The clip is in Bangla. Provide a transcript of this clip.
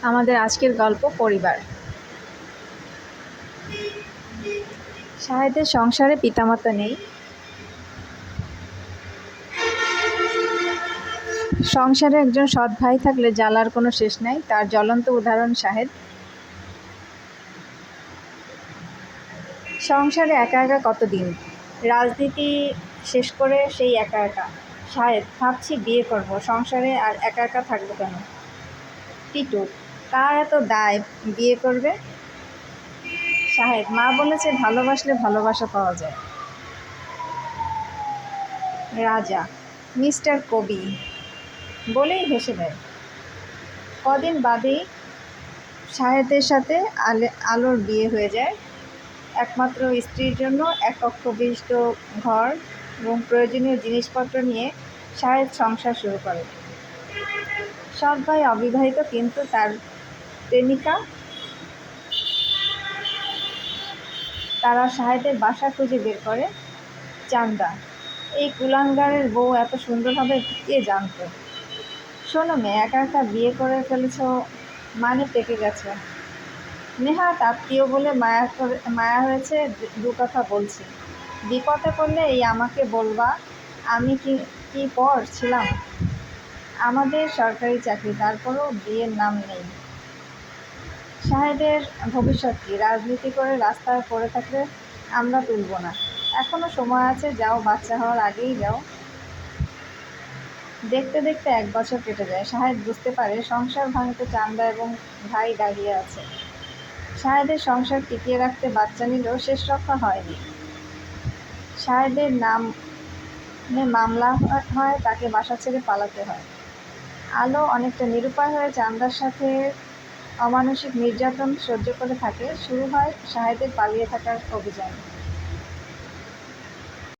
আমাদের আজকের গল্প পরিবার। শাহেদের সংসারে পিতামাতা নেই। সংসারে একজন সৎ ভাই থাকলে জ্বালার কোনো শেষ নাই। তার জ্বলন্ত উদাহরণ শাহেদ। সংসারে একা একা কতদিন, রাজনীতি শেষ করে সেই একা একা। শাহেদ: ভাবছি বিয়ে করব, সংসারে আর একা একা থাকবো কেন? টিটু: কার এত দায় বিয়ে করবে? শাহেদ: মা বলেছে ভালোবাসলে ভালোবাসা পাওয়া যায়। রাজা: মিস্টার কবি বলেই হেসে দেয়। কদিন বাদেই শাহেদের সাথে আলোর বিয়ে হয়ে যায়। একমাত্র স্ত্রীর জন্য এক কক্ষ বিশিষ্ট ঘর এবং প্রয়োজনীয় জিনিসপত্র নিয়ে শাহেদ সংসার শুরু করে। সৎ ভাই অবিবাহিত, কিন্তু তার প্রেমিকা। তারা শাহেদের বাসা খুঁজে বের করে। চান্দা: এই কুলাঙ্গারের বউ এত সুন্দর হবে কে জানতো। শোনো মেয়ে, একা একা বিয়ে করে ফেলেছ মানে পেকে গেছে। নেহাত আত্মীয় বলে মায়া হয়েছে, দু কথা বলছি। বিপদে পড়লে এই আমাকে বলবা। আমি কি পর ছিলাম? আমাদের সরকারি চাকরি, তারপরও বিয়ের নাম নেই। শাহেদের ভবিষ্যৎ কি? রাজনীতি করে রাস্তায় পড়ে থাকলে আমরা তুলব না। এখনো সময় আছে, যাও, বাচ্চা হওয়ার আগেই যাও। দেখতে দেখতে 1 বছর কেটে যায়। শাহেদ বুঝতে পারে সংসার ভাঙতে চান্দা এবং ভাই দাঁড়িয়ে আছে। শাহেদের সংসার টিকিয়ে রাখতে বাচ্চা নিলেও শেষ রক্ষা হয়নি। শাহেদের নামে মামলা হয়, তাকে বাসা ছেড়ে পালাতে হয়। আলো অনেকটা নিরুপায় হয়ে চান্দার সাথে অমানসিক নির্যাতন সহ্য করে থাকে। শুরু হয় শাহেদের পালিয়ে থাকার অভিযান।